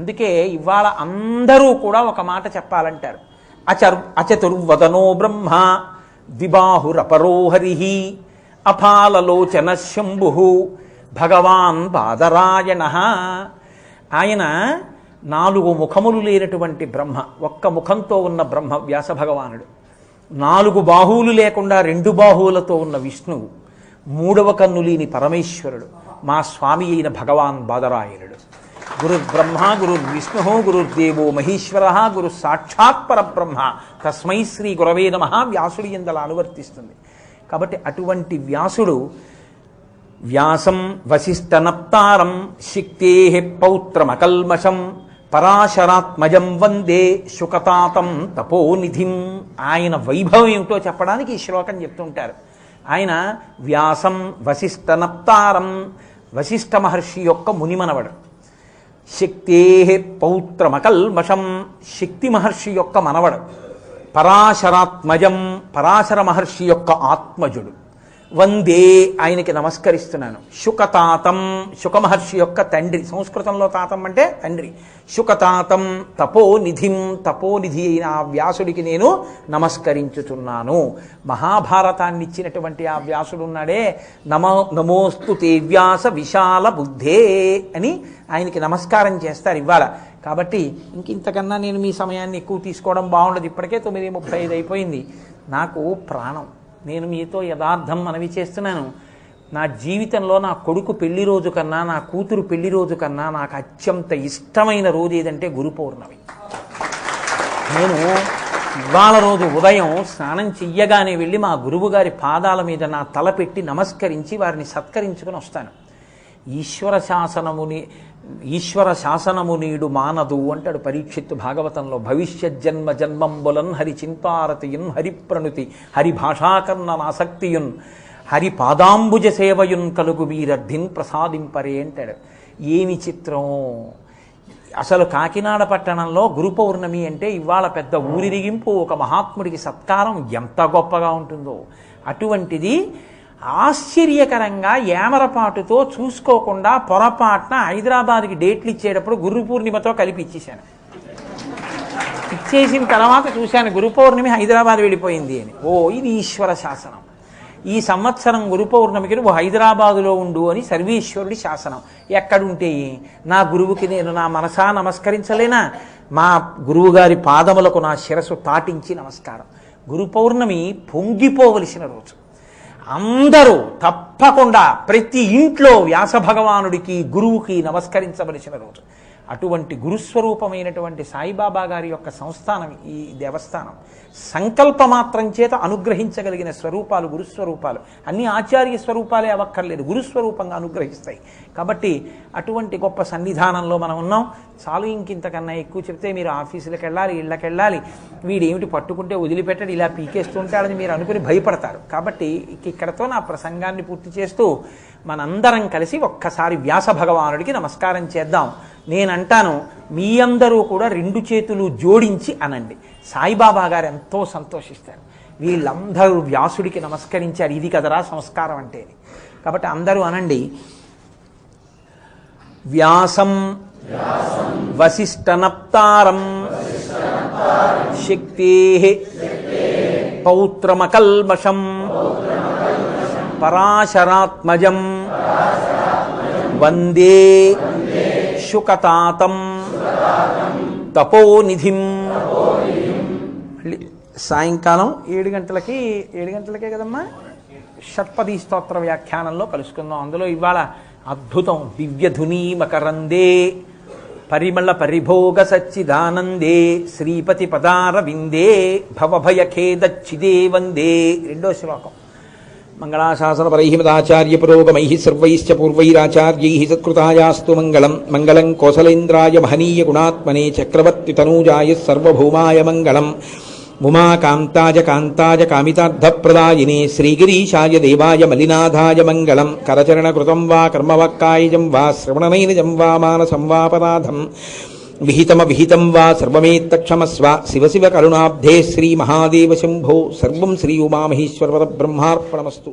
అందుకే ఇవాళ అందరూ కూడా ఒక మాట చెప్పాలంటారు. అచతుర్వదనో బ్రహ్మ ద్విబాహురపరో హరి అఫాలలోచన శంభు భగవాన్ బాదరాయణ. ఆయన 4 ముఖములు లేనటువంటి బ్రహ్మ, ఒక్క ముఖంతో ఉన్న బ్రహ్మ వ్యాస భగవానుడు. 4 బాహువులు లేకుండా 2 బాహువులతో ఉన్న విష్ణువు, 3వ కన్ను లేని పరమేశ్వరుడు మా స్వామి అయిన భగవాన్ బాదరాయణుడు. గురుర్బ్రహ్మ గురుర్విష్ణు గురుర్దేవో మహేశ్వర గురు సాక్షాత్ పరబ్రహ్మ తస్మై శ్రీ గురవే నమః వ్యాసుడి యందల అనువర్తిస్తుంది. కాబట్టి అటువంటి వ్యాసుడు వ్యాసం వసిష్ఠనప్తారం శక్తేః పౌత్రమకల్మషం పరాశరాత్మజం వందే శుకతాతం తపోనిధిం. ఆయన వైభవం ఏమిటో చెప్పడానికి ఈ శ్లోకం చెప్తుంటారు. ఆయన వ్యాసం వసిష్ఠనప్తారం, వశిష్ఠ మహర్షి యొక్క మునిమనవడు. శక్తేః పౌత్రమకల్మషం, శక్తి మహర్షి యొక్క మనవడు. పరాశరాత్మజం, పరాశర మహర్షి యొక్క ఆత్మజుడు. వందే, ఆయనకి నమస్కరిస్తున్నాను. శుకతాతం, శుకమహర్షి యొక్క తండ్రి. సంస్కృతంలో తాతం అంటే తండ్రి. శుకతాతం తపోనిధిం, తపోనిధి అయిన ఆ వ్యాసుడికి నేను నమస్కరించుతున్నాను. మహాభారతాన్ని ఇచ్చినటువంటి ఆ వ్యాసుడు ఉన్నాడే, నమోస్తు తే వ్యాస విశాల బుద్ధే అని ఆయనకి నమస్కారం చేస్తారు ఇవాళ. కాబట్టి ఇంతకన్నా నేను మీ సమయాన్ని ఎక్కువ తీసుకోవడం బాగుండదు. ఇప్పటికే 9:35 అయిపోయింది. నాకు ప్రాణం, నేను మీతో యథార్థం మనవి చేస్తున్నాను. నా జీవితంలో నా కొడుకు పెళ్లి రోజు కన్నా, నా కూతురు పెళ్లి రోజు కన్నా నాకు అత్యంత ఇష్టమైన రోజు ఏదంటే గురు పౌర్ణమి. నేను ఇవాళ రోజు ఉదయం స్నానం చెయ్యగానే వెళ్ళి మా గురువు గారి పాదాల మీద నా తల పెట్టి నమస్కరించి వారిని సత్కరించుకుని వస్తాను. ఈశ్వర శాసనము నీడు మానదు అంటాడు పరీక్షిత్తు భాగవతంలో. భవిష్యత్ జన్మ జన్మంబులన్ హరి చింతారతియున్ హరి ప్రణుతి హరి భాషాకర్ణ ఆసక్తియున్ హరి పాదాంబుజ సేవయున్ కలుగు వీరర్థిన్ ప్రసాదింపరే అంటాడు. ఏమి చిత్రం అసలు! కాకినాడ పట్టణంలో గురు పౌర్ణమి అంటే ఇవాళ పెద్ద ఊరిరిగింపు, ఒక మహాత్ముడికి సత్కారం ఎంత గొప్పగా ఉంటుందో. అటువంటిది ఆశ్చర్యకరంగా ఏమరపాటుతో చూసుకోకుండా పొరపాటున హైదరాబాద్కి డేట్లు ఇచ్చేటప్పుడు గురు పూర్ణిమతో కలిపి ఇచ్చేశాను. ఇచ్చేసిన తర్వాత చూశాను గురు పౌర్ణమి హైదరాబాద్ వెళ్ళిపోయింది అని. ఓ, ఇది ఈశ్వర శాసనం. ఈ సంవత్సరం గురు పౌర్ణమికి నువ్వు హైదరాబాదులో ఉండు అని సర్వేశ్వరుడి శాసనం. ఎక్కడుంటే నా గురువుకి నేను నా మనసా నమస్కరించలేనా? మా గురువుగారి పాదములకు నా శిరస్సు తాటించి నమస్కారం. గురు పౌర్ణమి పొంగిపోవలసిన రోజు. అందరూ తప్పకుండా ప్రతి ఇంట్లో వ్యాస భగవానుడికి గురువుకి నమస్కరించవలసిన రోజు. అటువంటి గురుస్వరూపమైనటువంటి సాయిబాబా గారి యొక్క సంస్థానం ఈ దేవస్థానం. సంకల్పమాత్రం చేత అనుగ్రహించగలిగిన స్వరూపాలు గురుస్వరూపాలు. అన్ని ఆచార్య స్వరూపాలే అవ్వక్కర్లేదు, గురుస్వరూపంగా అనుగ్రహిస్తాయి. కాబట్టి అటువంటి గొప్ప సన్నిధానంలో మనం ఉన్నాం. చాలు, ఇంకింతకన్నా ఎక్కువ చెప్తే మీరు ఆఫీసులకు వెళ్ళాలి, ఇళ్ళకి వెళ్ళాలి, వీడేమిటి పట్టుకుంటే వదిలిపెట్టడు, ఇలా పీకేస్తుంటాడని మీరు అనుకుని భయపడతారు. కాబట్టి ఇక్కడతో నా ప్రసంగాన్ని పూర్తి చేస్తూ మనందరం కలిసి ఒక్కసారి వ్యాస భగవానుడికి నమస్కారం చేద్దాం. నేనంటాను, మీ అందరూ కూడా 2 చేతులు జోడించి అనండి. సాయిబాబా గారు ఎంతో సంతోషిస్తారు. వీళ్ళందరూ వ్యాసుడికి నమస్కరించారు, ఇది కదరా సంస్కారం అంటే. కాబట్టి అందరూ అనండి. వ్యాసం వసిష్ఠనప్తారం శక్తేః పౌత్రమకల్మషం పరాశరాత్మజం వందే శుకతాతం తపోనిధిం. సాయంకాలం 7 గంటలకే కదమ్మా షట్పదీ స్తోత్ర వ్యాఖ్యానంలో కలుసుకుందాం. అందులో ఇవాళ అద్భుతం దివ్యధునీ మకరందే పరిమళ పరిభోగ సచ్చిదానందే శ్రీపతి పదార విందే భవభయఖేదచ్చిదే వందే. 2వ శ్లోకం. మంగళాశాసనపరైః మదాచార్య పురోగమైః సర్వైశ్చ పూర్వైరాచార్యైః సత్కృతాయాస్తు మంగళం. మంగళం కోసలేంద్రాయ మహనీయ గుణాత్మనే చక్రవర్తి తనూజాయ సర్వభౌమాయ మంగళం. ఉమాకాంతాయ కాంతాయ కామితార్థప్రదాయినే శ్రీగిరీశాయ దేవాయ మలినాథాయ మంగళం. కరచరణకృతం వా కర్మవాక్కాయజం వా శ్రవణనైనజం వా మానసం వాపరాధం విహితం వా సర్వమేత్తక్షమస్వ. శివ శివ కరుణాబ్ధే శ్రీ మహాదేవ శంభో. సర్వం శ్రీ ఉమామహేశ్వర పరబ్రహ్మార్పణమస్తు.